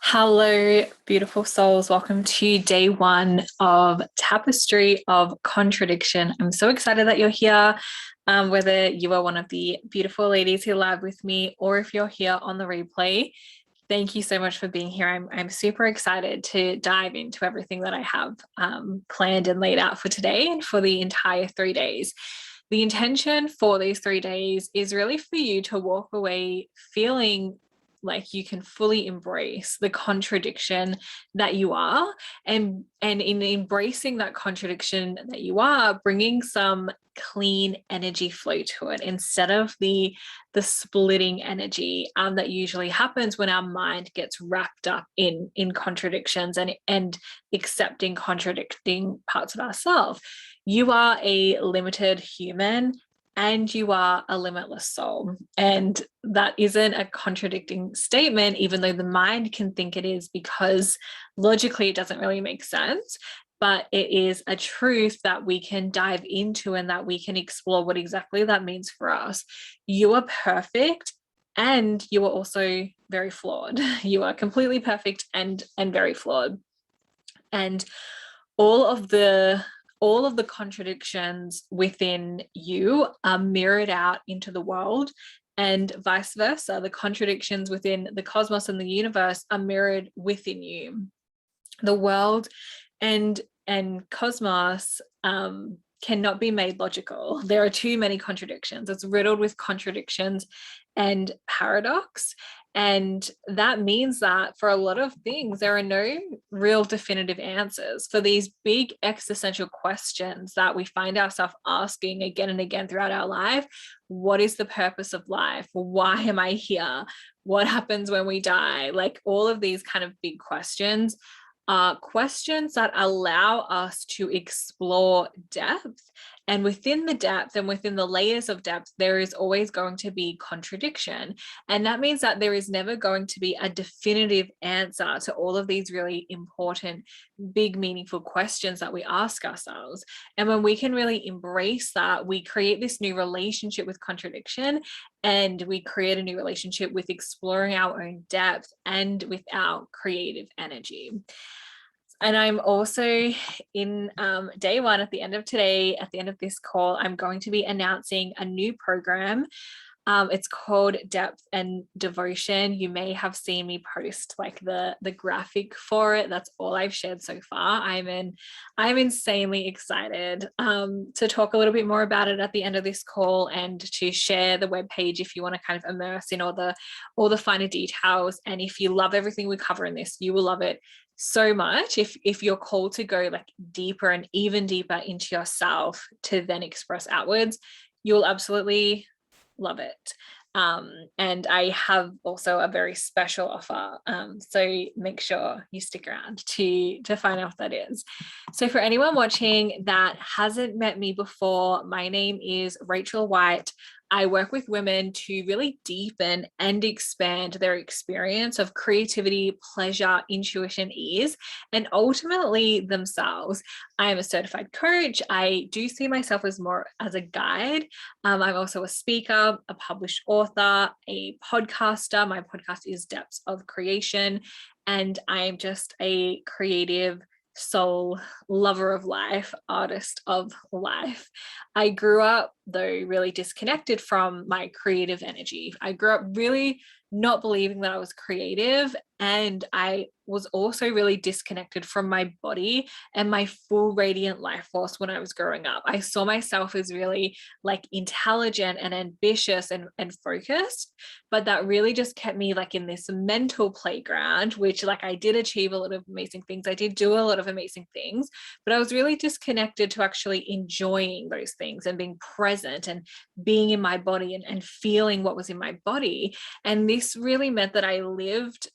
Hello, beautiful souls. Welcome to day one of Tapestry of Contradiction. I'm so excited that you're here. Whether you are one of the beautiful ladies who live with me or if you're here on the replay, thank you so much for being here. I'm super excited to dive into everything that I have planned and laid out for today and for the entire 3 days. The intention for these 3 days is really for you to walk away feeling like you can fully embrace the contradiction that you are, and in embracing that contradiction that you are, bringing some clean energy flow to it instead of the splitting energy that usually happens when our mind gets wrapped up in contradictions and accepting contradicting parts of ourselves. You are a limited human and you are a limitless soul. And that isn't a contradicting statement, even though the mind can think it is, because logically it doesn't really make sense. But it is a truth that we can dive into and that we can explore what exactly that means for us. You are perfect and you are also very flawed. You are completely perfect and very flawed. And all of the contradictions within you are mirrored out into the world, and vice versa. The contradictions within the cosmos and the universe are mirrored within you. The world and cosmos cannot be made logical. There are too many contradictions. It's riddled with contradictions and paradox. And that means that for a lot of things, there are no real definitive answers for these big existential questions that we find ourselves asking again and again throughout our life. What is the purpose of life? Why am I here? What happens when we die? Like all of these kind of big questions are questions that allow us to explore depth. And within the depth and within the layers of depth, there is always going to be contradiction. And that means that there is never going to be a definitive answer to all of these really important, big, meaningful questions that we ask ourselves. And when we can really embrace that, we create this new relationship with contradiction, and we create a new relationship with exploring our own depth and with our creative energy. And I'm also in day one, at the end of today, at the end of this call, I'm going to be announcing a new program. It's called Depth and Devotion. You may have seen me post like the graphic for it. That's all I've shared so far. I'm insanely excited to talk a little bit more about it at the end of this call, and to share the webpage if you want to kind of immerse in all the finer details. And if you love everything we cover in this, you will love it so much if you're called to go like deeper and even deeper into yourself to then express outwards. You'll absolutely love it. And I have also a very special offer, so make sure you stick around to find out what that is. So for anyone watching that hasn't met me before, my name is Rachel White. I work with women to really deepen and expand their experience of creativity, pleasure, intuition, ease, and ultimately themselves. I am a certified coach. I do see myself as more as a guide. I'm also a speaker, a published author, a podcaster. My podcast is Depths of Creation, and I'm just a creative soul, lover of life, artist of life. I grew up, though, really disconnected from my creative energy. I grew up really not believing that I was creative, and I was also really disconnected from my body and my full radiant life force when I was growing up. I saw myself as really like intelligent and ambitious and focused, but that really just kept me like in this mental playground, which like I did achieve a lot of amazing things. I did do a lot of amazing things, but I was really disconnected to actually enjoying those things and being present and being in my body and feeling what was in my body. And this really meant that I lived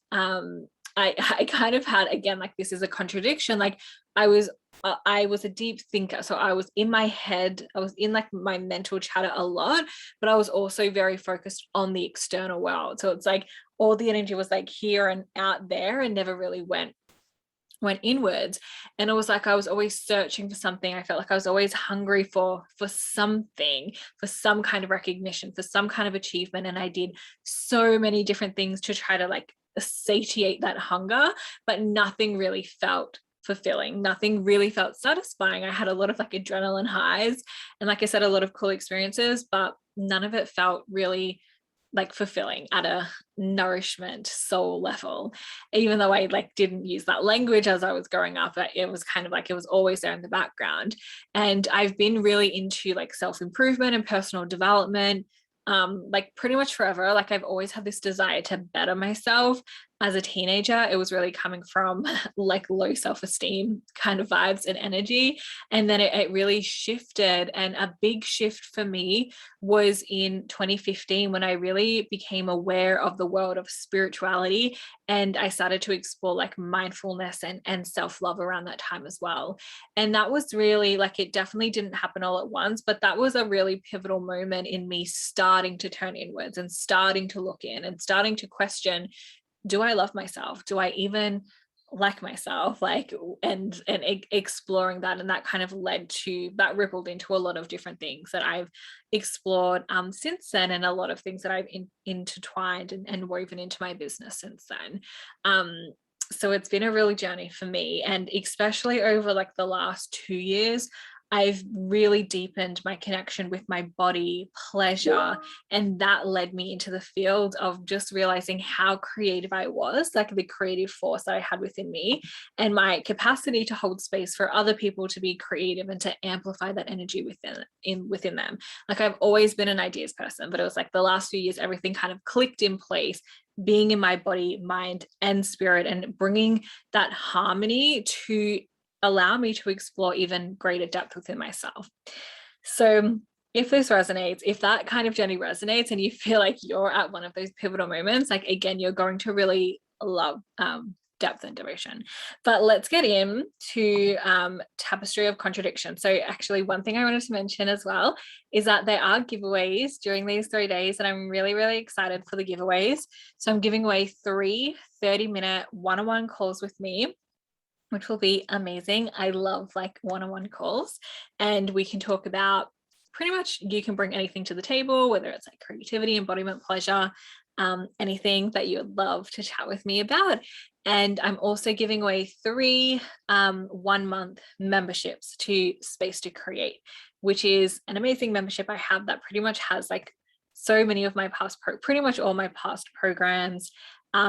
I kind of had, again, like this is a contradiction. Like I was a deep thinker. So I was in my head, I was in like my mental chatter a lot, but I was also very focused on the external world. So it's like all the energy was like here and out there and never really went inwards. And it was like I was always searching for something. I felt like I was always hungry for something, for some kind of recognition, for some kind of achievement. And I did so many different things to try to like satiate that hunger, but nothing really felt fulfilling. Nothing really felt satisfying. I had a lot of like adrenaline highs and, like I said, a lot of cool experiences, but none of it felt really like fulfilling at a nourishment soul level. Even though I like didn't use that language as I was growing up, it was kind of like it was always there in the background. And I've been really into like self-improvement and personal development like pretty much forever. Like I've always had this desire to better myself. As a teenager, it was really coming from like low self-esteem kind of vibes and energy. And then it really shifted. And a big shift for me was in 2015 when I really became aware of the world of spirituality. And I started to explore like mindfulness and self-love around that time as well. And that was really like, it definitely didn't happen all at once, but that was a really pivotal moment in me starting to turn inwards and starting to look in and starting to question, do I love myself? Do I even like myself? Like, and exploring that. And that kind of led to, that rippled into a lot of different things that I've explored since then, and a lot of things that I've intertwined and woven into my business since then. So it's been a real journey for me. And especially over like the last 2 years, I've really deepened my connection with my body, pleasure, and that led me into the field of just realizing how creative I was, like the creative force that I had within me, and my capacity to hold space for other people to be creative and to amplify that energy within them. Like I've always been an ideas person, but it was like the last few years, everything kind of clicked in place, being in my body, mind, and spirit, and bringing that harmony to allow me to explore even greater depth within myself. So if this resonates, if that kind of journey resonates and you feel like you're at one of those pivotal moments, like again, you're going to really love depth and devotion. But let's get into Tapestry of Contradiction. So actually one thing I wanted to mention as well is that there are giveaways during these 3 days, and I'm really, really excited for the giveaways. So I'm giving away 3 30-minute one-on-one calls with me, which will be amazing. I love like one-on-one calls, and we can talk about pretty much, you can bring anything to the table, whether it's like creativity, embodiment, pleasure, anything that you would love to chat with me about. And I'm also giving away 3 1-month memberships to Space to Create, which is an amazing membership I have that pretty much has like so many of my pretty much all my past programs.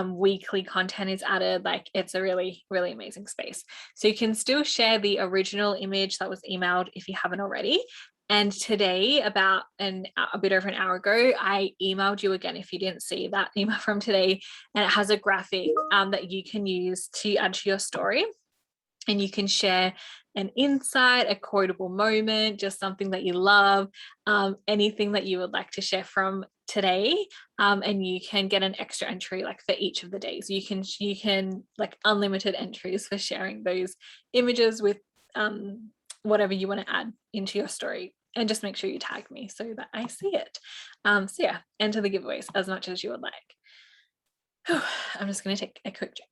Weekly content is added. Like it's a really, really amazing space. So you can still share the original image that was emailed if you haven't already. And today, about a bit over an hour ago, I emailed you again if you didn't see that email from today, and it has a graphic that you can use to add to your story. And you can share an insight, a quotable moment, just something that you love, anything that you would like to share from today, and you can get an extra entry like for each of the days. You can like unlimited entries for sharing those images with whatever you want to add into your story, and just make sure you tag me so that I see it. So yeah, enter the giveaways as much as you would like. I'm just going to take a quick check.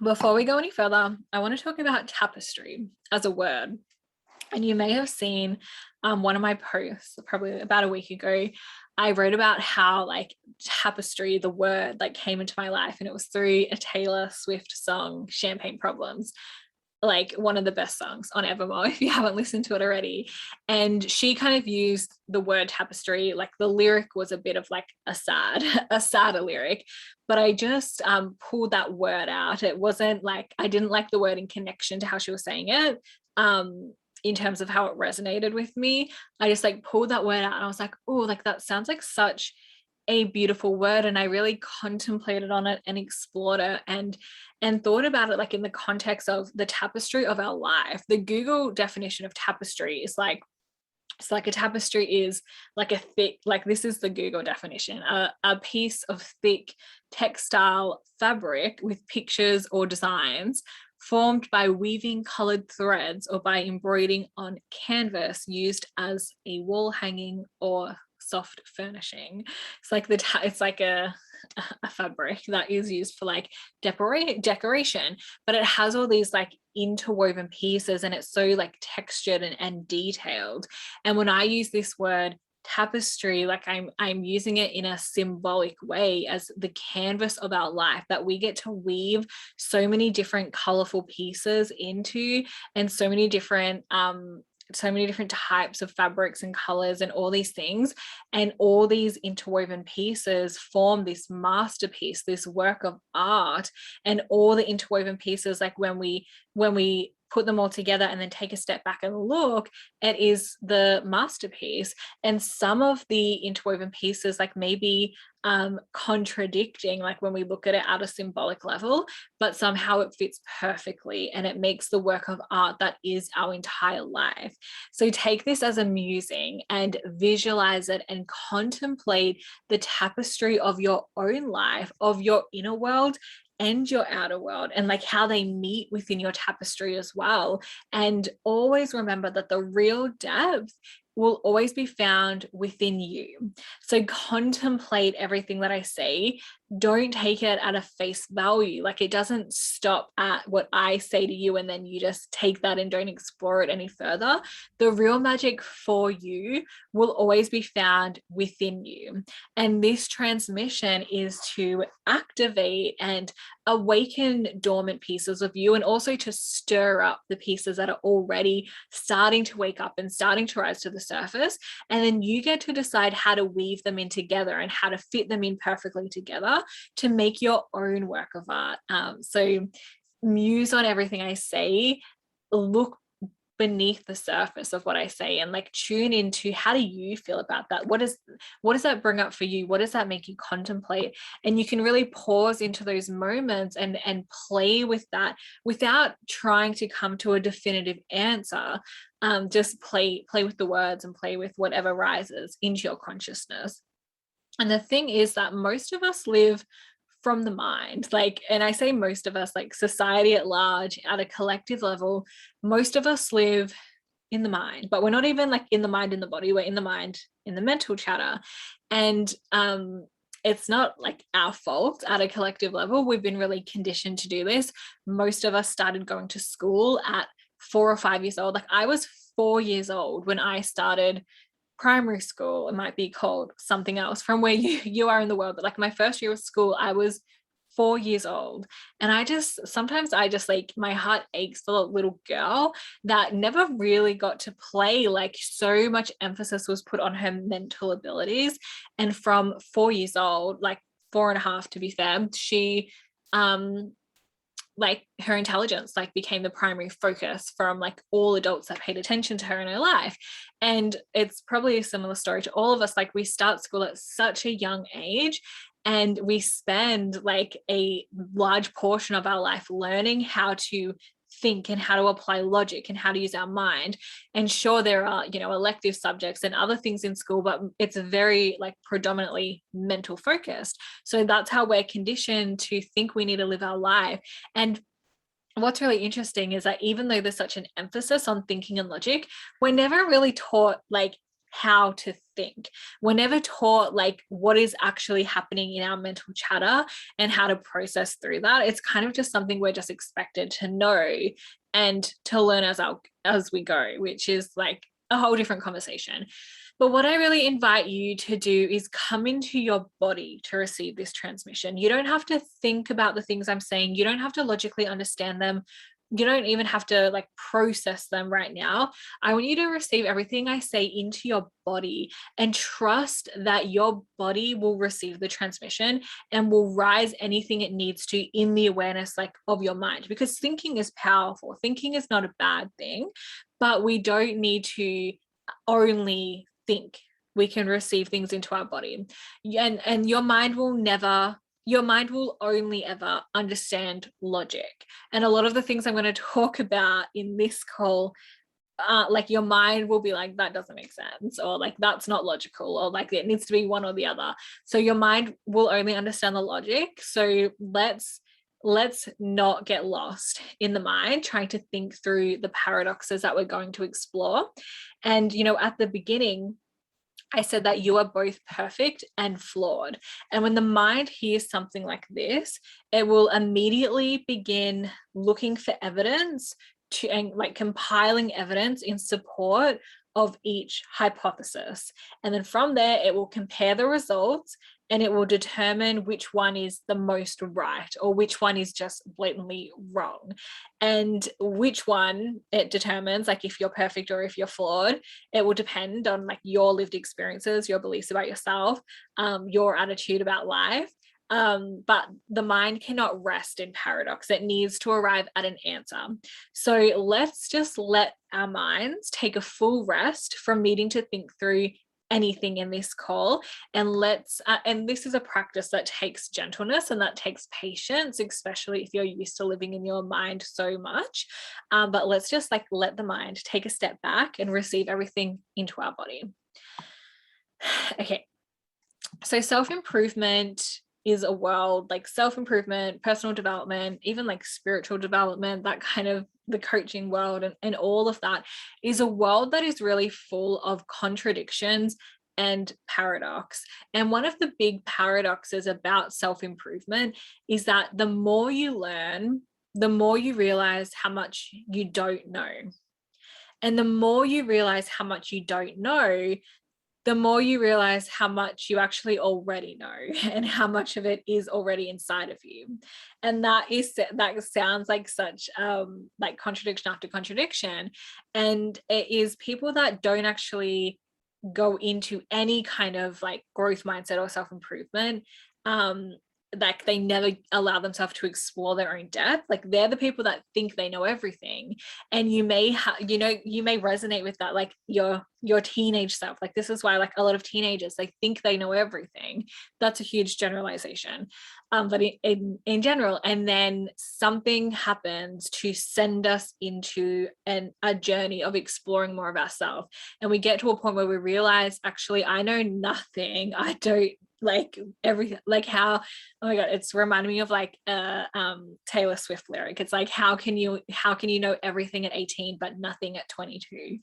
Before we go any further, I want to talk about tapestry as a word. And you may have seen one of my posts probably about a week ago. I wrote about how like tapestry, the word, like came into my life, and it was through a Taylor Swift song, Champagne Problems, like one of the best songs on Evermore if you haven't listened to it already. And she kind of used the word tapestry, like the lyric was a bit of like a sadder lyric, but I just pulled that word out. It wasn't like, I didn't like the word in connection to how she was saying it, in terms of how it resonated with me. I just like pulled that word out and I was like, oh, like that sounds like such a beautiful word. And I really contemplated on it and explored it and thought about it like in the context of the tapestry of our life. The Google definition of tapestry is like, it's like a tapestry is like a thick, like this is the Google definition, a piece of thick textile fabric with pictures or designs formed by weaving colored threads or by embroidering on canvas used as a wall hanging or soft furnishing. It's like it's like a fabric that is used for like decoration, but it has all these like interwoven pieces and it's so like textured and detailed. And when I use this word tapestry, like I'm using it in a symbolic way as the canvas of our life that we get to weave so many different colorful pieces into, and so many different types of fabrics and colors and all these things, and all these interwoven pieces form this masterpiece, this work of art. And all the interwoven pieces, like when we put them all together and then take a step back and look, it is the masterpiece. And some of the interwoven pieces, like maybe contradicting, like when we look at it at a symbolic level, but somehow it fits perfectly and it makes the work of art that is our entire life. So take this as a musing and visualize it and contemplate the tapestry of your own life, of your inner world and your outer world, and like how they meet within your tapestry as well. And always remember that the real depth will always be found within you. So contemplate everything that I say. Don't take it at a face value. Like it doesn't stop at what I say to you and then you just take that and don't explore it any further. The real magic for you will always be found within you. And this transmission is to activate and awaken dormant pieces of you, and also to stir up the pieces that are already starting to wake up and starting to rise to the surface. And then you get to decide how to weave them in together and how to fit them in perfectly together to make your own work of art. So muse on everything I say, look beneath the surface of what I say, and like tune into, how do you feel about that? What does that bring up for you? What does that make you contemplate? And you can really pause into those moments and play with that without trying to come to a definitive answer. Just play with the words and play with whatever rises into your consciousness. And the thing is that most of us live from the mind, like, and I say most of us, like society at large, at a collective level, most of us live in the mind, but we're not even like in the mind in the body, we're in the mind in the mental chatter. And it's not like our fault at a collective level. We've been really conditioned to do this. Most of us started going to school at 4 or 5 years old. Like I was 4 years old when I started primary school. It might be called something else from where you are in the world, but like my first year of school, I was 4 years old. And sometimes I just like, my heart aches for the little girl that never really got to play. Like so much emphasis was put on her mental abilities. And from 4 years old, like 4.5 to be fair, she like her intelligence like became the primary focus from like all adults that paid attention to her in her life. And it's probably a similar story to all of us. Like we start school at such a young age, and we spend like a large portion of our life learning how to think and how to apply logic and how to use our mind. And sure, there are, elective subjects and other things in school, but it's very like predominantly mental focused. So that's how we're conditioned to think we need to live our life. And what's really interesting is that even though there's such an emphasis on thinking and logic, we're never really taught like how to think. We're never taught like what is actually happening in our mental chatter and how to process through that. It's kind of just something we're just expected to know and to learn as we go, which is like a whole different conversation. But what I really invite you to do is come into your body to receive this transmission. You don't have to think about the things I'm saying. You don't have to logically understand them. You don't even have to like process them right now. I want you to receive everything I say into your body and trust that your body will receive the transmission and will rise anything it needs to in the awareness like of your mind, because thinking is powerful. Thinking is not a bad thing, but we don't need to only think. We can receive things into our body, and your mind will only ever understand logic. And a lot of the things I'm going to talk about in this call, like your mind will be like, that doesn't make sense, or like that's not logical, or like it needs to be one or the other. So your mind will only understand the logic. So let's not get lost in the mind trying to think through the paradoxes that we're going to explore. And at the beginning I said that you are both perfect and flawed. And when the mind hears something like this, it will immediately begin looking for evidence and like compiling evidence in support of each hypothesis. And then from there, it will compare the results and it will determine which one is the most right or which one is just blatantly wrong. And which one it determines, like if you're perfect or if you're flawed, it will depend on like your lived experiences, your beliefs about yourself, your attitude about life. But the mind cannot rest in paradox. It needs to arrive at an answer. So let's just let our minds take a full rest from needing to think through anything in this call, and and this is a practice that takes gentleness and that takes patience, especially if you're used to living in your mind so much. But let's just like let the mind take a step back and receive everything into our body. Okay, so self-improvement is a world, like self-improvement, personal development, even like spiritual development, that kind of the coaching world and all of that is a world that is really full of contradictions and paradox. And one of the big paradoxes about self-improvement is that the more you learn, the more you realize how much you don't know. And the more you realize how much you don't know, the more you realize how much you actually already know and how much of it is already inside of you. And that sounds like such like contradiction after contradiction. And it is people that don't actually go into any kind of like growth mindset or self-improvement, like they never allow themselves to explore their own depth. Like they're the people that think they know everything. And you may you may resonate with that, like your teenage self. Like this is why like a lot of teenagers, they think they know everything. That's a huge generalization, but in general. And then something happens to send us into a journey of exploring more of ourselves, and we get to a point where we realize, actually I know nothing. I don't like everything. Like how, oh my god, it's reminding me of like Taylor Swift lyric. It's like, how can you know everything at 18 but nothing at 22?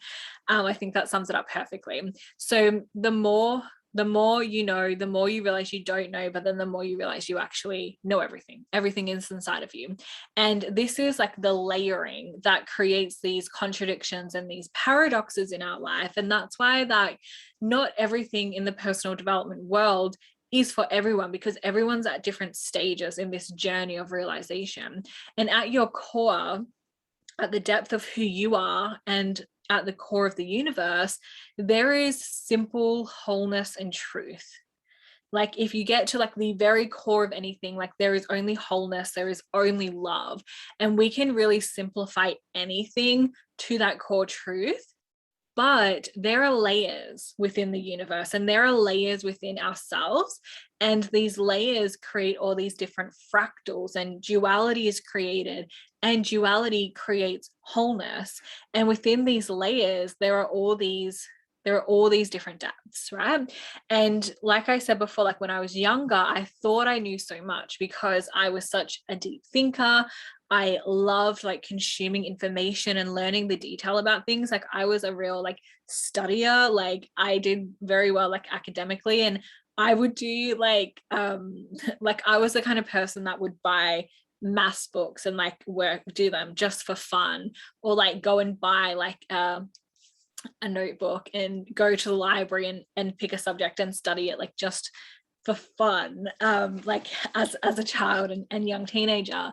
I think that sums it up perfectly. So the more you know, the more you realize you don't know, but then the more you realize you actually know everything. Everything is inside of you. And this is like the layering that creates these contradictions and these paradoxes in our life. And that's why that not everything in the personal development world is for everyone, because everyone's at different stages in this journey of realization. And at your core, at the depth of who you are and at the core of the universe, there is simple wholeness and truth. Like if you get to like the very core of anything, like there is only wholeness, there is only love. And we can really simplify anything to that core truth. But there are layers within the universe and there are layers within ourselves. And these layers create all these different fractals, and duality is created, and duality creates wholeness. And within these layers, there are all these different depths, right? And like I said before, like when I was younger, I thought I knew so much because I was such a deep thinker. I loved like consuming information and learning the detail about things. Like I was a real like studier. Like I did very well like academically, and I would do like like I was the kind of person that would buy maths books and like do them just for fun, or like go and buy like a notebook and go to the library and pick a subject and study it like just for fun, like as a child and young teenager.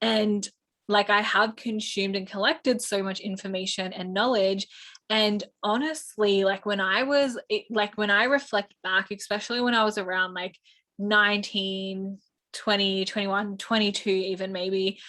And like I have consumed and collected so much information and knowledge. And honestly, like when I reflect back, especially when I was around like 19, 20, 21, 22 even maybe,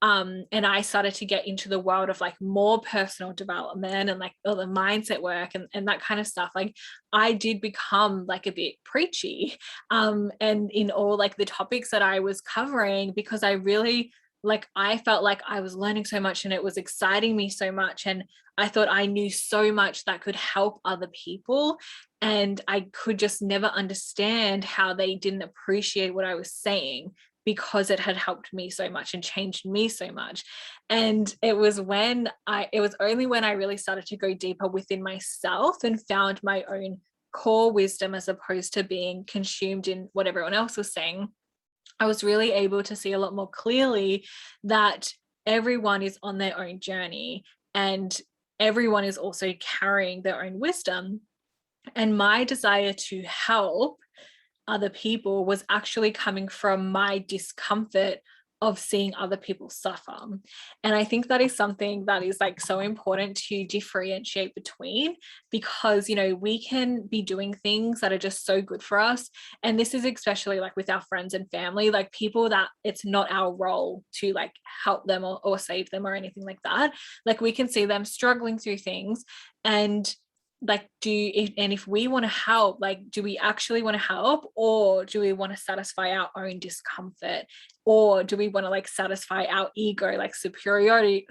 and I started to get into the world of like more personal development and like all the mindset work and that kind of stuff. Like I did become like a bit preachy, and in all like the topics that I was covering, because I really like, I felt like I was learning so much and it was exciting me so much. And I thought I knew so much that could help other people. And I could just never understand how they didn't appreciate what I was saying, because it had helped me so much and changed me so much. And it was only when I really started to go deeper within myself and found my own core wisdom, as opposed to being consumed in what everyone else was saying, I was really able to see a lot more clearly that everyone is on their own journey, and everyone is also carrying their own wisdom. And my desire to help other people was actually coming from my discomfort of seeing other people suffer. And I think that is something that is like so important to differentiate between, because, you know, we can be doing things that are just so good for us. And this is especially like with our friends and family, like people that it's not our role to like help them or save them or anything like that. Like we can see them struggling through things, and like if we want to help, like do we actually want to help, or do we want to satisfy our own discomfort, or do we want to like satisfy our ego, like superiority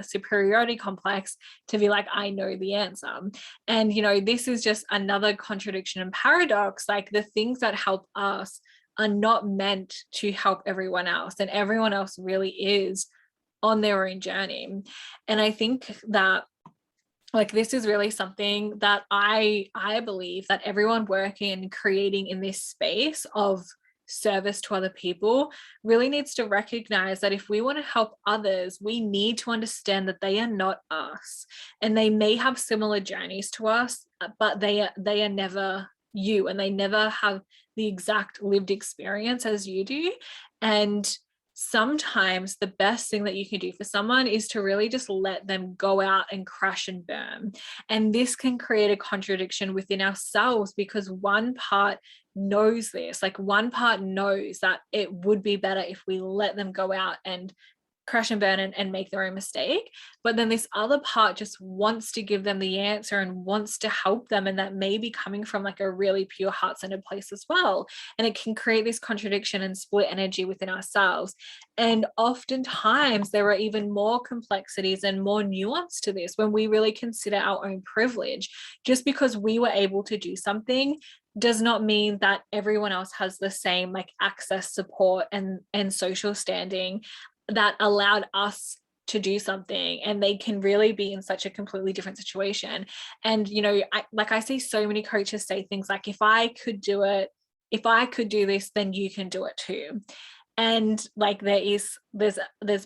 complex, to be like, I know the answer. And you know, this is just another contradiction and paradox. Like the things that help us are not meant to help everyone else, and everyone else really is on their own journey. And I think that like this is really something that I believe that everyone working and creating in this space of service to other people really needs to recognize that if we want to help others, we need to understand that they are not us, and they may have similar journeys to us, but they are never you, and they never have the exact lived experience as you do. And sometimes the best thing that you can do for someone is to really just let them go out and crash and burn. And this can create a contradiction within ourselves, because one part knows this, like one part knows that it would be better if we let them go out and crash and burn and make their own mistake. But then this other part just wants to give them the answer and wants to help them. And that may be coming from like a really pure heart-centered place as well. And it can create this contradiction and split energy within ourselves. And oftentimes there are even more complexities and more nuance to this when we really consider our own privilege. Just because we were able to do something does not mean that everyone else has the same like access, support, and social standing that allowed us to do something, and they can really be in such a completely different situation. And you know, I see so many coaches say things like, if I could do it, if I could do this, then you can do it too. And like there's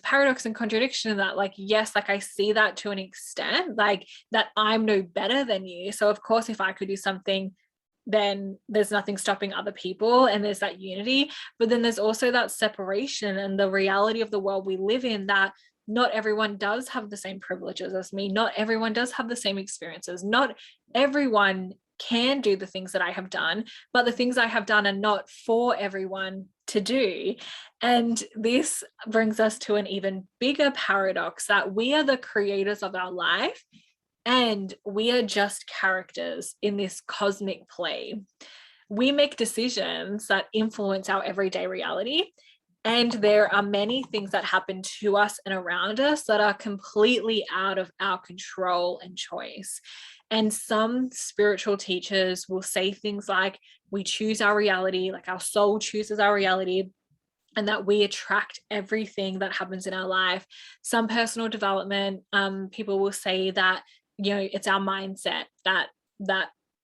paradox and contradiction in that. Like, yes, like I see that to an extent, like that I'm no better than you, so of course if I could do something, then there's nothing stopping other people, and there's that unity. But then there's also that separation and the reality of the world we live in, that not everyone does have the same privileges as me, not everyone does have the same experiences, not everyone can do the things that I have done, but the things I have done are not for everyone to do. And this brings us to an even bigger paradox, that we are the creators of our life, and we are just characters in this cosmic play. We make decisions that influence our everyday reality. And there are many things that happen to us and around us that are completely out of our control and choice. And some spiritual teachers will say things like, we choose our reality, like our soul chooses our reality, and that we attract everything that happens in our life. Some personal development people will say that, you know, it's our mindset that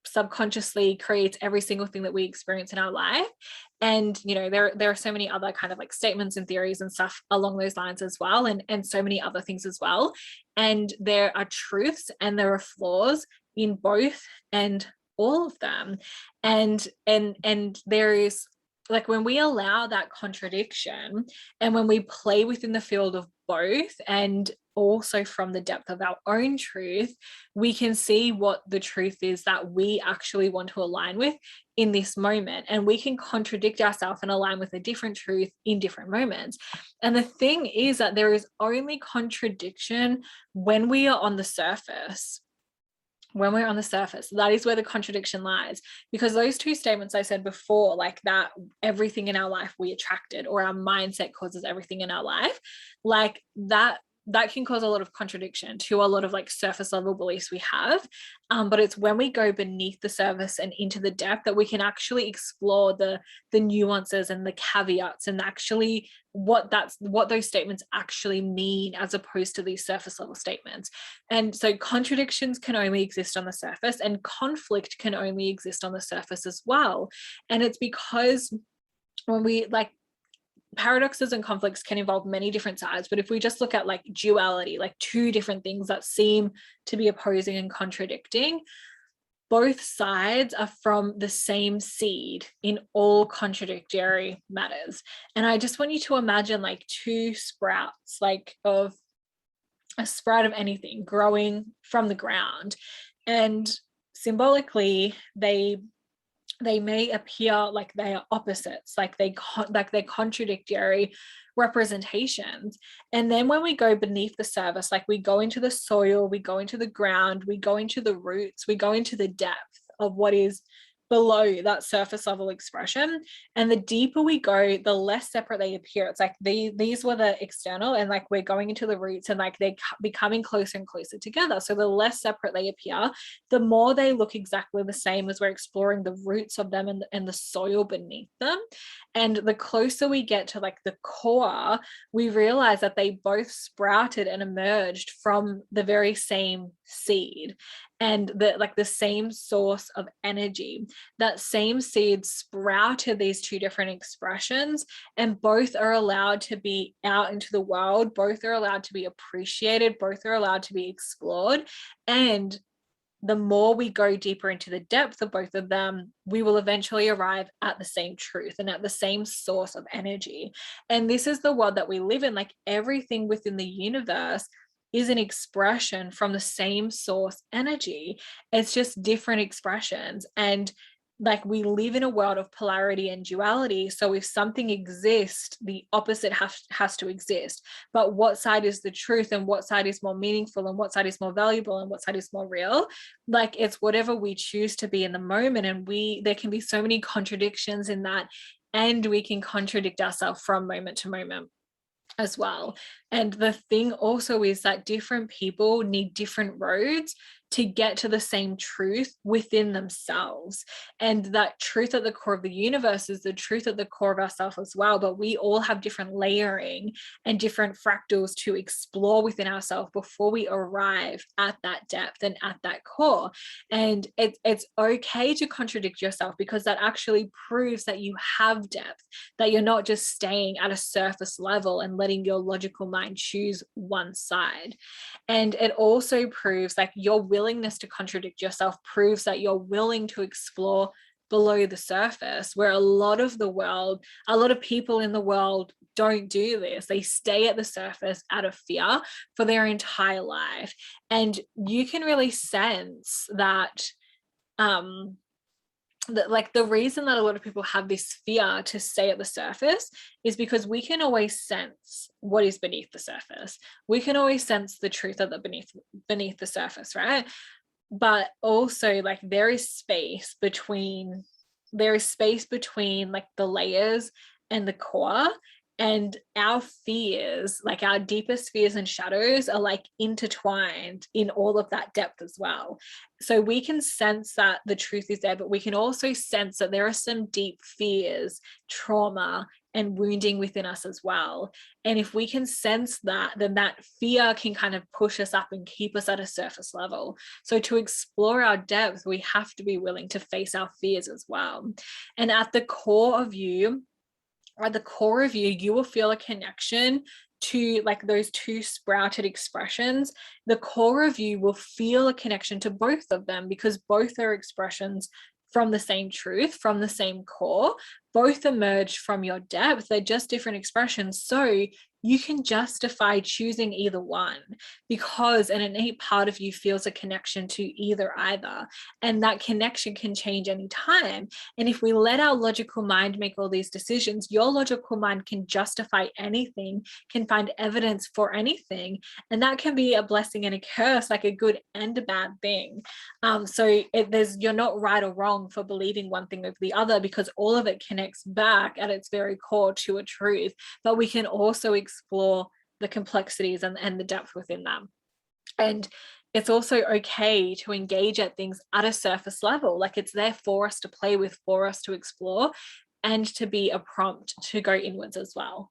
subconsciously creates every single thing that we experience in our life. And you know, there are so many other kind of like statements and theories and stuff along those lines as well, and so many other things as well. And there are truths and there are flaws in both and all of them. And there is, like, when we allow that contradiction and when we play within the field of both, and also from the depth of our own truth, we can see what the truth is that we actually want to align with in this moment. And we can contradict ourselves and align with a different truth in different moments. And the thing is that there is only contradiction when we are on the surface. When we're on the surface, that is where the contradiction lies. Because those two statements I said before, like that everything in our life we attracted, or our mindset causes everything in our life, like that can cause a lot of contradiction to a lot of like surface level beliefs we have. But it's when we go beneath the surface and into the depth that we can actually explore the nuances and the caveats, and actually what those statements actually mean, as opposed to these surface level statements. And so contradictions can only exist on the surface, and conflict can only exist on the surface as well. And it's because when we like, paradoxes and conflicts can involve many different sides, but if we just look at like duality, like two different things that seem to be opposing and contradicting, both sides are from the same seed in all contradictory matters. And I just want you to imagine like two sprouts, like of a sprout of anything growing from the ground, and symbolically they may appear like they are opposites, like they're contradictory representations. And then when we go beneath the surface, like we go into the soil, we go into the ground, we go into the roots, we go into the depth of what is below that surface level expression, and the deeper we go, the less separate they appear. It's like these were the external, and like we're going into the roots, and like they're becoming closer and closer together. So the less separate they appear, the more they look exactly the same as we're exploring the roots of them and the soil beneath them. And the closer we get to like the core, we realize that they both sprouted and emerged from the very same seed, and the same source of energy. That same seed sprouted these two different expressions, and both are allowed to be out into the world, both are allowed to be appreciated, both are allowed to be explored. And the more we go deeper into the depth of both of them, we will eventually arrive at the same truth and at the same source of energy. And this is the world that we live in. Like everything within the universe is an expression from the same source energy. It's just different expressions. And like we live in a world of polarity and duality. So if something exists, the opposite has to exist. But what side is the truth, and what side is more meaningful, and what side is more valuable, and what side is more real? Like it's whatever we choose to be in the moment. And there can be so many contradictions in that, and we can contradict ourselves from moment to moment as well. And the thing also is that different people need different roads to get to the same truth within themselves. And that truth at the core of the universe is the truth at the core of ourselves as well. But we all have different layering and different fractals to explore within ourselves before we arrive at that depth and at that core. And it's okay to contradict yourself, because that actually proves that you have depth, that you're not just staying at a surface level and letting your logical mind choose one side. And it also proves like your willingness to contradict yourself proves that you're willing to explore below the surface, where a lot of people in the world don't do this. They stay at the surface out of fear for their entire life. And you can really sense that like the reason that a lot of people have this fear to stay at the surface is because we can always sense what is beneath the surface. We can always sense the truth of the beneath the surface, right? But also like there is space between like the layers and the core. And our fears, like our deepest fears and shadows, are like intertwined in all of that depth as well. So we can sense that the truth is there, but we can also sense that there are some deep fears, trauma, and wounding within us as well. And if we can sense that, then that fear can kind of push us up and keep us at a surface level. So to explore our depth, we have to be willing to face our fears as well. And at the core of you, you will feel a connection to like those two sprouted expressions. The core of you will feel a connection to both of them, because both are expressions from the same truth, from the same core. Both emerge from your depth. They're just different expressions. So you can justify choosing either one, because an innate part of you feels a connection to either. And that connection can change anytime. And if we let our logical mind make all these decisions, your logical mind can justify anything, can find evidence for anything. And that can be a blessing and a curse, like a good and a bad thing. You're not right or wrong for believing one thing over the other, because all of it connects back at its very core to a truth. But we can also explore the complexities and the depth within them. And it's also okay to engage at things at a surface level. Like it's there for us to play with, for us to explore, and to be a prompt to go inwards as well.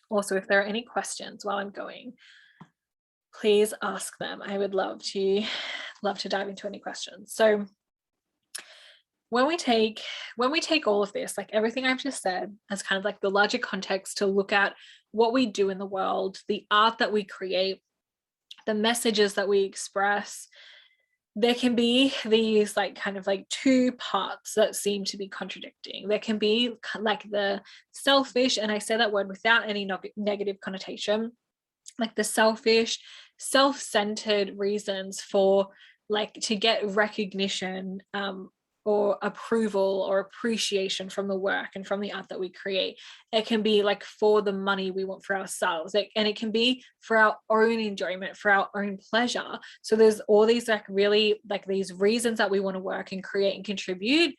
Also, if there are any questions while I'm going, please ask them. I would love to dive into any questions. So when we take all of this, like everything I've just said, as kind of like the larger context to look at what we do in the world, the art that we create, the messages that we express, there can be these like kind of like two parts that seem to be contradicting. There can be like the selfish, and I say that word without any negative connotation, like the selfish, self-centered reasons for like to get recognition or approval or appreciation from the work and from the art that we create. It can be like for the money we want for ourselves, and it can be for our own enjoyment, for our own pleasure. So there's all these like really like these reasons that we want to work and create and contribute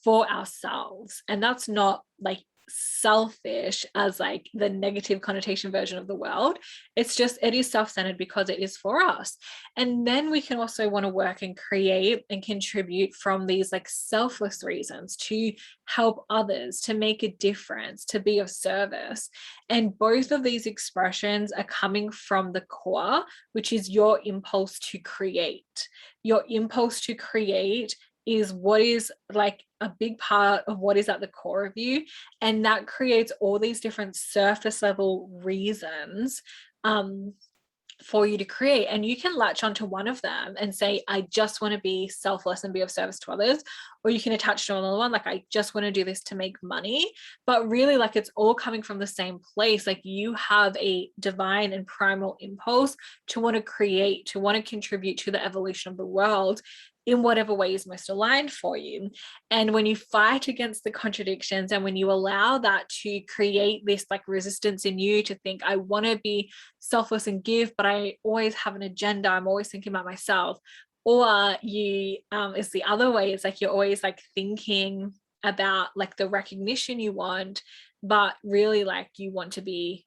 for ourselves. And that's not like selfish as like the negative connotation version of the world. It's just, it is self-centered because it is for us. And then we can also want to work and create and contribute from these like selfless reasons to help others, to make a difference, to be of service. And both of these expressions are coming from the core, which is your impulse to create. Your impulse to create is what is like a big part of what is at the core of you. And that creates all these different surface level reasons for you to create. And you can latch onto one of them and say, I just want to be selfless and be of service to others. Or you can attach to another one, like, I just want to do this to make money. But really, like, it's all coming from the same place. Like, you have a divine and primal impulse to want to create, to want to contribute to the evolution of the world in whatever way is most aligned for you. And when you fight against the contradictions, and when you allow that to create this like resistance in you to think, I want to be selfless and give, but I always have an agenda, I'm always thinking about myself. Or you is the other way, it's like you're always like thinking about like the recognition you want, but really like you want to be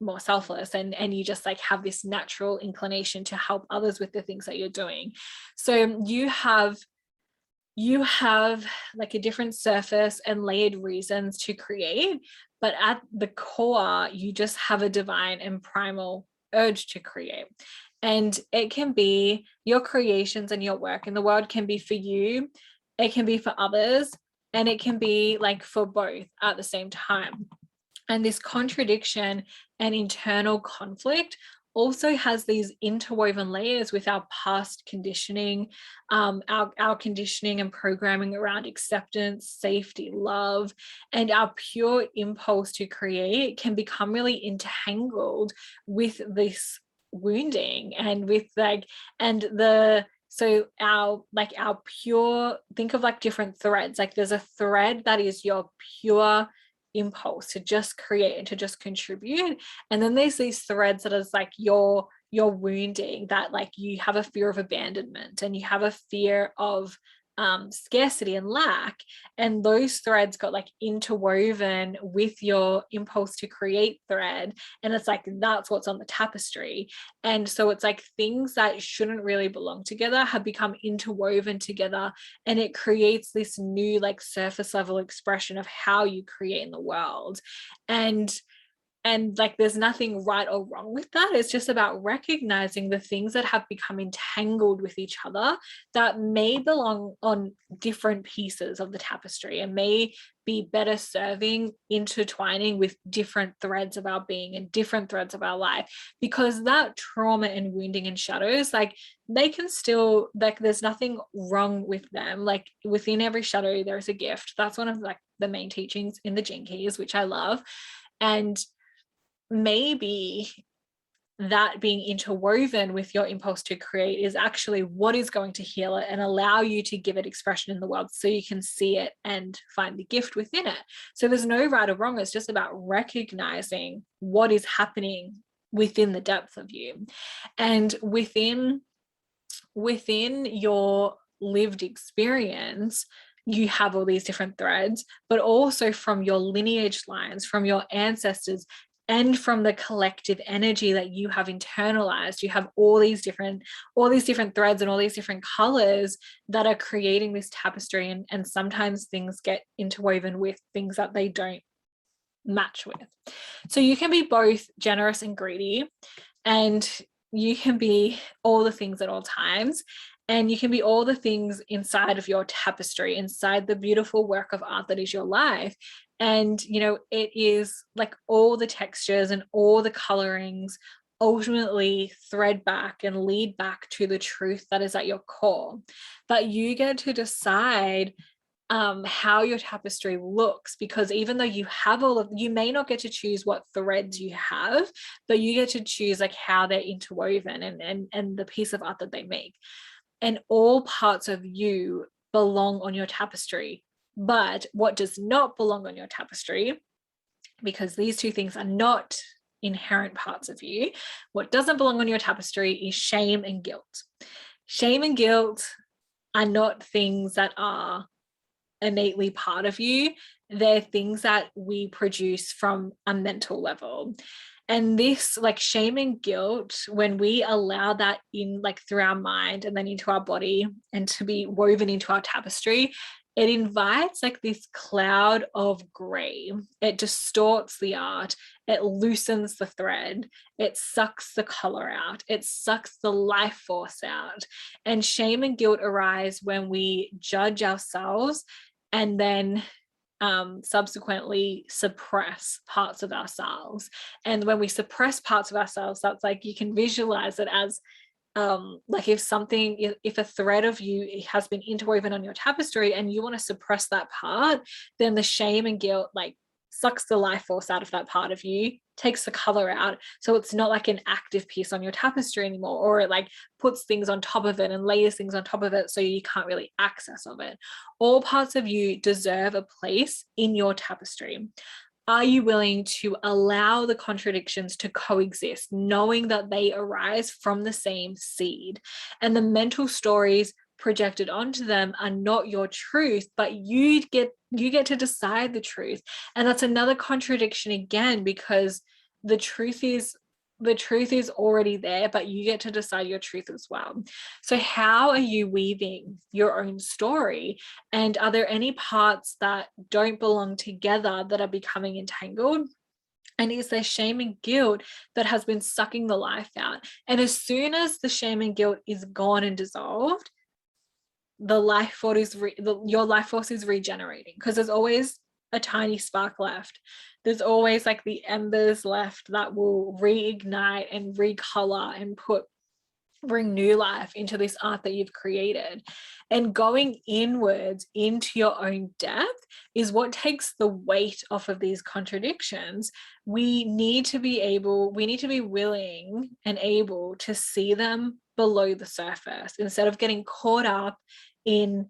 more selfless, and you just like have this natural inclination to help others with the things that you're doing. So you have like a different surface and layered reasons to create, but at the core you just have a divine and primal urge to create. And it can be your creations and your work in the world can be for you, it can be for others, and it can be like for both at the same time. And this contradiction and internal conflict also has these interwoven layers with our past conditioning, our conditioning and programming around acceptance, safety, love, and our pure impulse to create can become really entangled with this wounding and with like, and the, so our pure, think of like different threads. Like there's a thread that is your pure impulse to just create and to just contribute, and then there's these threads that is like your wounding, that like you have a fear of abandonment and you have a fear of scarcity and lack, and those threads got like interwoven with your impulse to create thread, and it's like that's what's on the tapestry. And so it's like things that shouldn't really belong together have become interwoven together, and it creates this new like surface level expression of how you create in the world. And like there's nothing right or wrong with that. It's just about recognizing the things that have become entangled with each other that may belong on different pieces of the tapestry and may be better serving intertwining with different threads of our being and different threads of our life, because that trauma and wounding and shadows, like they can still, like there's nothing wrong with them. Like within every shadow there's a gift. That's one of like the main teachings in the Gene Keys, which I love. And maybe that being interwoven with your impulse to create is actually what is going to heal it and allow you to give it expression in the world, so you can see it and find the gift within it. So there's no right or wrong. It's just about recognizing what is happening within the depth of you, and within your lived experience you have all these different threads, but also from your lineage lines, from your ancestors, and from the collective energy that you have internalized. You have all these different threads and all these different colors that are creating this tapestry, and sometimes things get interwoven with things that they don't match with. So you can be both generous and greedy, and you can be all the things at all times. And you can be all the things inside of your tapestry, inside the beautiful work of art that is your life. And, you know, it is like all the textures and all the colorings ultimately thread back and lead back to the truth that is at your core. But you get to decide how your tapestry looks, because even though you have all of, you may not get to choose what threads you have, but you get to choose like how they're interwoven and the piece of art that they make. And all parts of you belong on your tapestry. But what does not belong on your tapestry, because these two things are not inherent parts of you, what doesn't belong on your tapestry is shame and guilt. Shame and guilt are not things that are innately part of you. They're things that we produce from a mental level. And this, like shame and guilt, when we allow that in, like through our mind and then into our body and to be woven into our tapestry, it invites like this cloud of gray. It distorts the art. It loosens the thread. It sucks the color out. It sucks the life force out. And shame and guilt arise when we judge ourselves and then subsequently suppress parts of ourselves. And when we suppress parts of ourselves, that's like, you can visualize it as like if a thread of you has been interwoven on your tapestry and you want to suppress that part, then the shame and guilt like sucks the life force out of that part of you, takes the color out, so it's not like an active piece on your tapestry anymore, or it like puts things on top of it and layers things on top of it so you can't really access of it. All parts of you deserve a place in your tapestry. Are you willing to allow the contradictions to coexist, knowing that they arise from the same seed, and the mental stories projected onto them are not your truth, but you get to decide the truth? And that's another contradiction again, because the truth is already there, but you get to decide your truth as well. So how are you weaving your own story? And are there any parts that don't belong together that are becoming entangled? And is there shame and guilt that has been sucking the life out? And as soon as the shame and guilt is gone and dissolved, the life force is your life force is regenerating, because there's always a tiny spark left. There's always like the embers left that will reignite and recolor and bring new life into this art that you've created. And going inwards into your own depth is what takes the weight off of these contradictions. We need to be willing and able to see them below the surface, instead of getting caught up in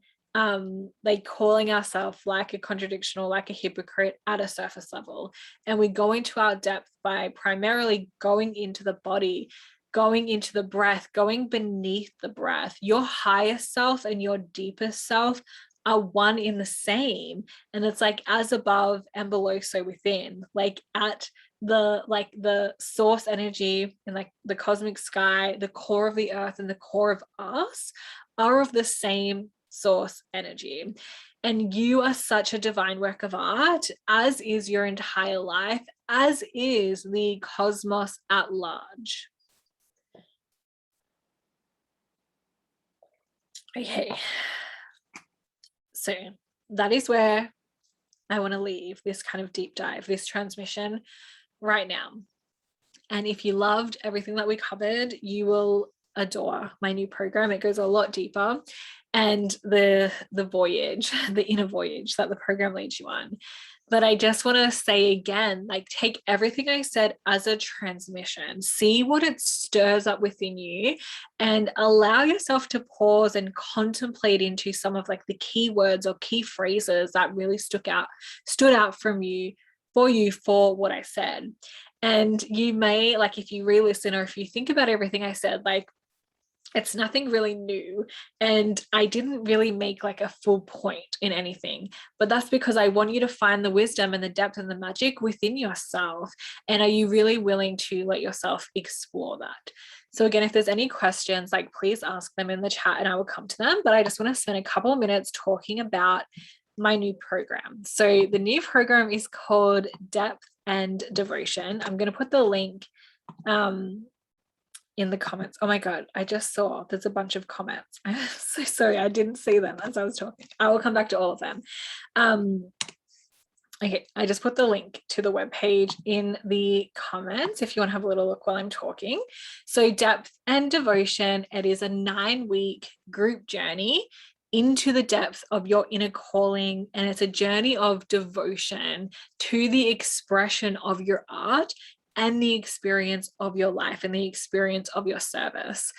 like calling ourselves like a contradiction or like a hypocrite at a surface level. And we go into our depth by primarily going into the body, going into the breath, going beneath the breath. Your highest self and your deepest self are one in the same. And it's like as above and below, so within, like at the source energy and like the cosmic sky, the core of the earth and the core of us are of the same source energy. And you are such a divine work of art, as is your entire life, as is the cosmos at large. Okay, so that is where I want to leave this kind of deep dive, this transmission right now. And if you loved everything that we covered, you will adore my new program. It goes a lot deeper, and the voyage, the inner voyage that the program leads you on. But I just want to say again, like, take everything I said as a transmission, see what it stirs up within you, and allow yourself to pause and contemplate into some of like the key words or key phrases that really stood out from you for what I said. And you may, like, if you re-listen or if you think about everything I said, like, it's nothing really new, and I didn't really make like a full point in anything, but that's because I want you to find the wisdom and the depth and the magic within yourself. And are you really willing to let yourself explore that? So again, if there's any questions, like, please ask them in the chat and I will come to them. But I just want to spend a couple of minutes talking about my new program. So the new program is called Depth and Devotion. I'm going to put the link in the comments. Oh my God, I just saw there's a bunch of comments. I'm so sorry, I didn't see them as I was talking. I will come back to all of them. Okay, I just put the link to the webpage in the comments if you want to have a little look while I'm talking. So Depth and Devotion, it is a 9-week group journey into the depth of your inner calling, and it's a journey of devotion to the expression of your art and the experience of your life and the experience of your service.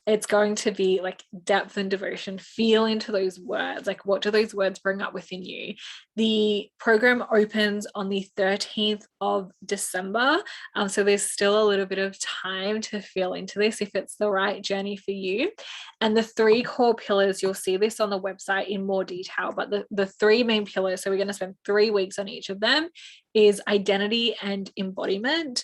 It's going to be like depth and devotion. Feel into those words. Like, what do those words bring up within you? The program opens on the 13th of December. So there's still a little bit of time to feel into this if it's the right journey for you. And the 3 core pillars, you'll see this on the website in more detail, but the 3 main pillars, so we're going to spend 3 weeks on each of them, is identity and embodiment.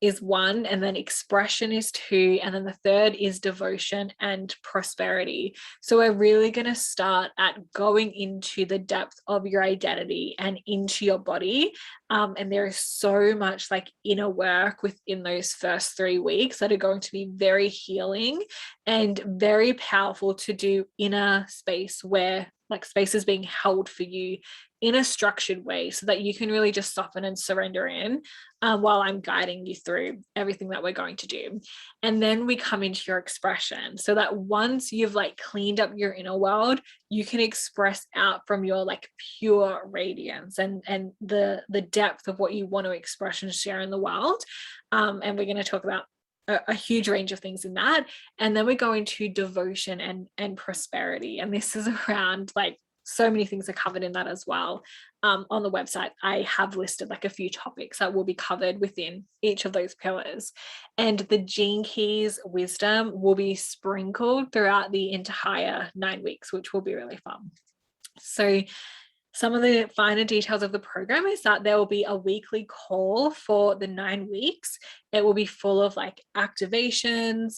Is 1, and then expression is 2, and then the 3rd is devotion and prosperity. So we're really going to start at going into the depth of your identity and into your body. And there is so much like inner work within those first 3 weeks that are going to be very healing and very powerful to do in a space where like space is being held for you in a structured way so that you can really just soften and surrender in while I'm guiding you through everything that we're going to do. And then we come into your expression so that once you've like cleaned up your inner world, you can express out from your like pure radiance and the depth of what you want to express and share in the world. And we're going to talk about a huge range of things in that. And then we go into devotion and prosperity. And this is around like so many things are covered in that as well. On the website, I have listed like a few topics that will be covered within each of those pillars. And the Gene Keys wisdom will be sprinkled throughout the entire 9 weeks, which will be really fun. So some of the finer details of the program is that there will be a weekly call for the 9 weeks. It will be full of like activations,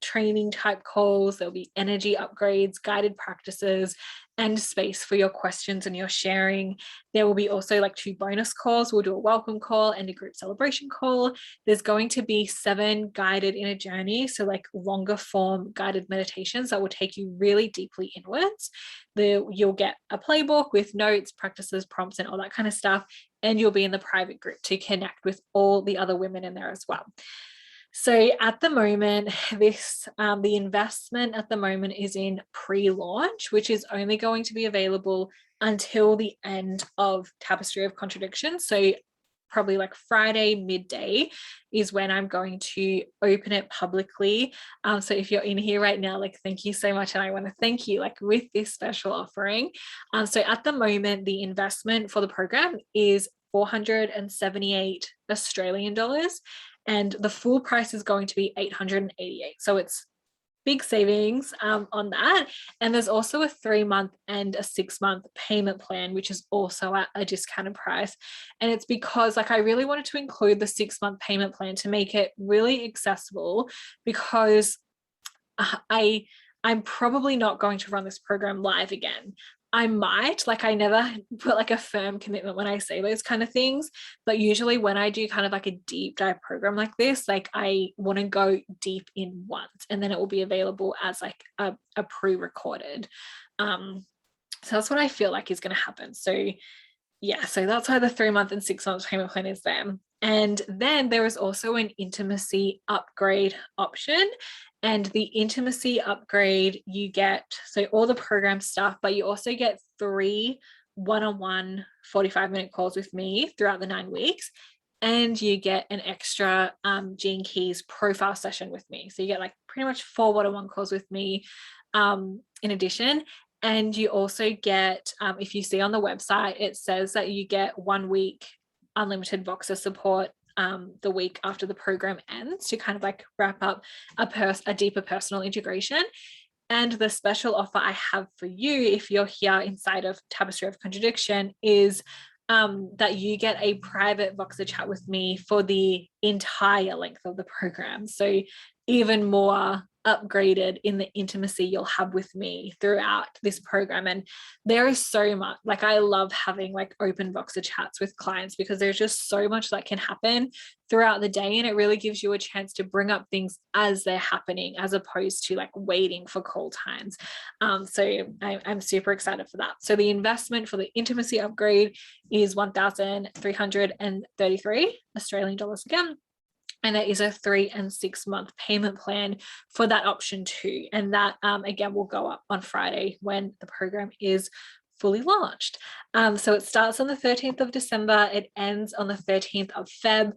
training type calls. There'll be energy upgrades, guided practices, and space for your questions and your sharing. There will be also like 2 bonus calls. We'll do a welcome call and a group celebration call. There's going to be 7 guided inner journeys, so like longer form guided meditations that will take you really deeply inwards. You'll get a playbook with notes, practices, prompts, and all that kind of stuff. And you'll be in the private group to connect with all the other women in there as well. So at the moment, the investment at the moment is in pre-launch, which is only going to be available until the end of Tapestry of Contradiction. So probably like Friday midday is when I'm going to open it publicly. So if you're in here right now, like, thank you so much. And I want to thank you like with this special offering. So at the moment, the investment for the program is 478 Australian dollars. And the full price is going to be 888. So it's big savings on that. And there's also a 3-month and a 6-month payment plan, which is also at a discounted price. And it's because like I really wanted to include the 6-month payment plan to make it really accessible, because I'm probably not going to run this program live again. I might, like I never put like a firm commitment when I say those kind of things, but usually when I do kind of like a deep dive program like this, like I want to go deep in once, and then it will be available as like a pre-recorded. So that's what I feel like is going to happen. So yeah, so that's why the 3-month and 6-month payment plan is there. And then there is also an intimacy upgrade option. And the intimacy upgrade, you get, so all the program stuff, but you also get 3 one-on-one 45-minute calls with me throughout the 9 weeks. And you get an extra Gene Keys profile session with me. So you get like pretty much 4 one-on-one calls with me in addition. And you also get, if you see on the website, it says that you get 1 week unlimited Voxer support the week after the program ends to kind of like wrap up a deeper personal integration. And the special offer I have for you, if you're here inside of Tapestry of Contradiction, is that you get a private Voxer chat with me for the entire length of the program. So even more upgraded in the intimacy you'll have with me throughout this program. And there is so much, like, I love having like open Voxer chats with clients because there's just so much that can happen throughout the day, and it really gives you a chance to bring up things as they're happening as opposed to like waiting for call times. So I'm super excited for that. So the investment for the intimacy upgrade is 1,333 Australian dollars again. And there is a 3 and 6 month payment plan for that option too. And that again will go up on Friday when the program is fully launched. So it starts on the 13th of December. It ends on the 13th of Feb.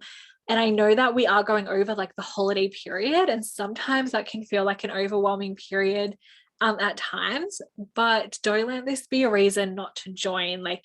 And I know that we are going over like the holiday period, and sometimes that can feel like an overwhelming period at times, but don't let this be a reason not to join. Like,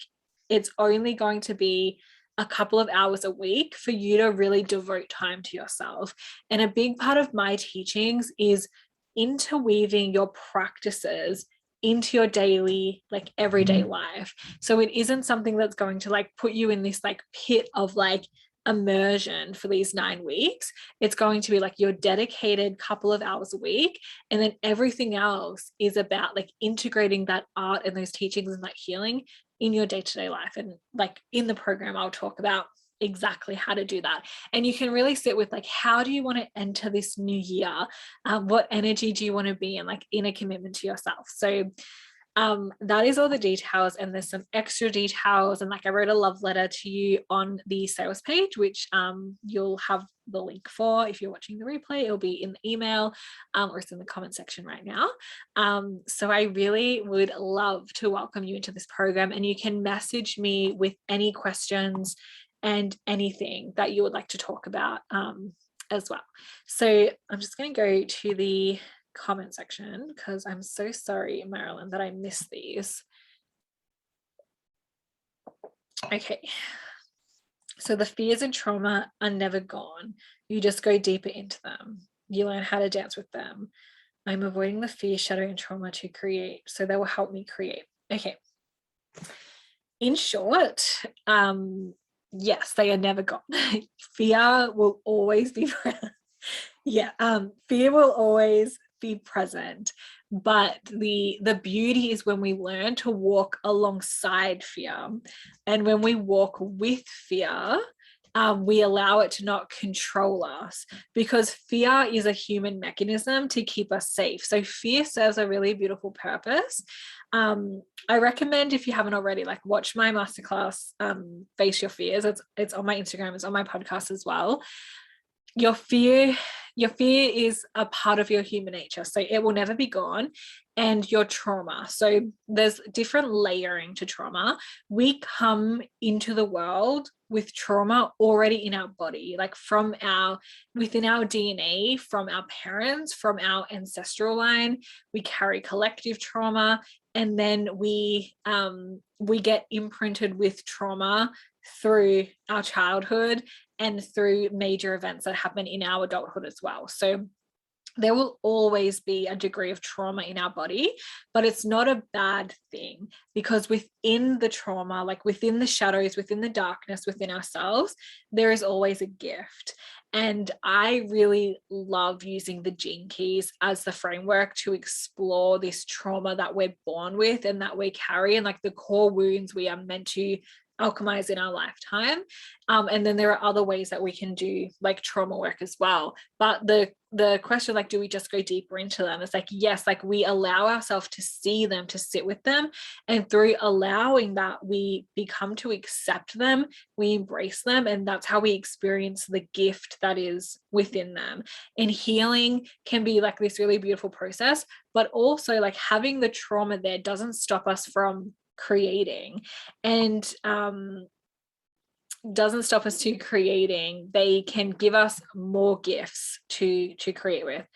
it's only going to be a couple of hours a week for you to really devote time to yourself. And a big part of my teachings is interweaving your practices into your daily, like everyday life. So it isn't something that's going to like put you in this like pit of like immersion for these 9 weeks. It's going to be like your dedicated couple of hours a week, and then everything else is about like integrating that art and those teachings and that healing in your day-to-day life. And like in the program I'll talk about exactly how to do that. And you can really sit with like, how do you want to enter this new year? What energy do you want to be in, like in a commitment to yourself? So that is all the details, and there's some extra details, and like I wrote a love letter to you on the sales page, which you'll have the link for. If you're watching the replay, it'll be in the email or it's in the comment section right now. So I really would love to welcome you into this program, and you can message me with any questions and anything that you would like to talk about as well. So I'm just going to go to the comment section because I'm so sorry, Marilyn, that I missed these. Okay, so the fears and trauma are never gone. You just go deeper into them. You learn how to dance with them. I'm avoiding the fear, shadow, and trauma to create, so they will help me create. Okay, in short, yes, they are never gone. Fear will always be present. Yeah, fear will always be present, but the beauty is when we learn to walk alongside fear, and when we walk with fear, we allow it to not control us, because fear is a human mechanism to keep us safe. So fear serves a really beautiful purpose. I recommend, if you haven't already, like watch my masterclass, Face Your Fears. It's on my Instagram, it's on my podcast as well. Your fear is a part of your human nature, so it will never be gone. And your trauma, so there's different layering to trauma. We come into the world with trauma already in our body, like within our DNA, from our parents, from our ancestral line. We carry collective trauma, and then we get imprinted with trauma through our childhood and through major events that happen in our adulthood as well. So there will always be a degree of trauma in our body, but it's not a bad thing, because within the trauma, like within the shadows, within the darkness, within ourselves, there is always a gift. And I really love using the gene keys as the framework to explore this trauma that we're born with and that we carry, and like the core wounds we are meant to alchemize in our lifetime. And then there are other ways that we can do like trauma work as well. But the question, like, do we just go deeper into them? It's like, yes, like we allow ourselves to see them, to sit with them. And through allowing that, we become to accept them, we embrace them. And that's how we experience the gift that is within them. And healing can be like this really beautiful process, but also like having the trauma there doesn't stop us from creating, and doesn't stop us to creating. They can give us more gifts to create with.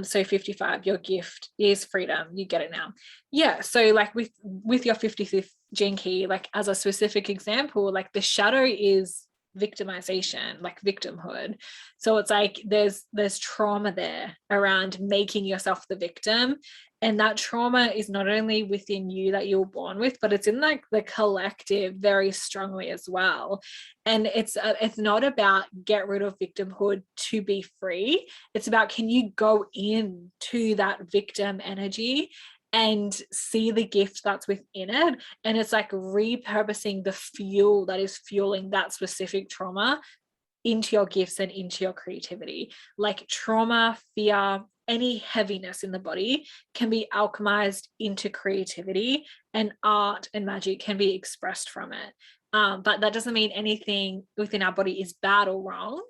So 55, your gift is freedom. You get it now. Yeah. So like with your 55th gene key, like as a specific example, like the shadow is victimization, like victimhood. So it's like there's trauma there around making yourself the victim, and that trauma is not only within you that you were born with, but it's in like the collective very strongly as well. And it's not about get rid of victimhood to be free. It's about, can you go into that victim energy and see the gift that's within it? And it's like repurposing the fuel that is fueling that specific trauma into your gifts and into your creativity. Like trauma, fear, any heaviness in the body can be alchemized into creativity, and art and magic can be expressed from it. But that doesn't mean anything within our body is bad or wrong.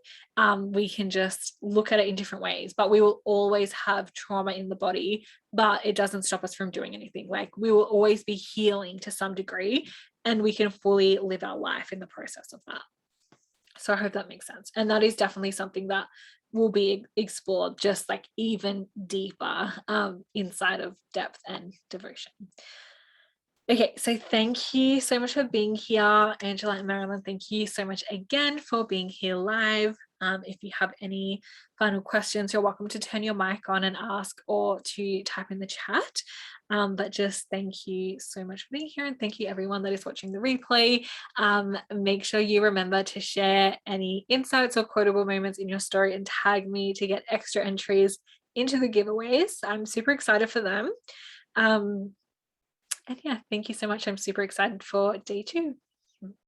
We can just look at it in different ways, but we will always have trauma in the body, but it doesn't stop us from doing anything. Like we will always be healing to some degree, and we can fully live our life in the process of that. So I hope that makes sense. And that is definitely something that will be explored just like even deeper inside of depth and devotion. Okay, so thank you so much for being here, Angela and Marilyn. Thank you so much again for being here live. If you have any final questions, you're welcome to turn your mic on and ask, or to type in the chat. But just thank you so much for being here, and thank you everyone that is watching the replay. Make sure you remember to share any insights or quotable moments in your story and tag me to get extra entries into the giveaways. I'm super excited for them. And yeah, thank you so much. I'm super excited for day 2.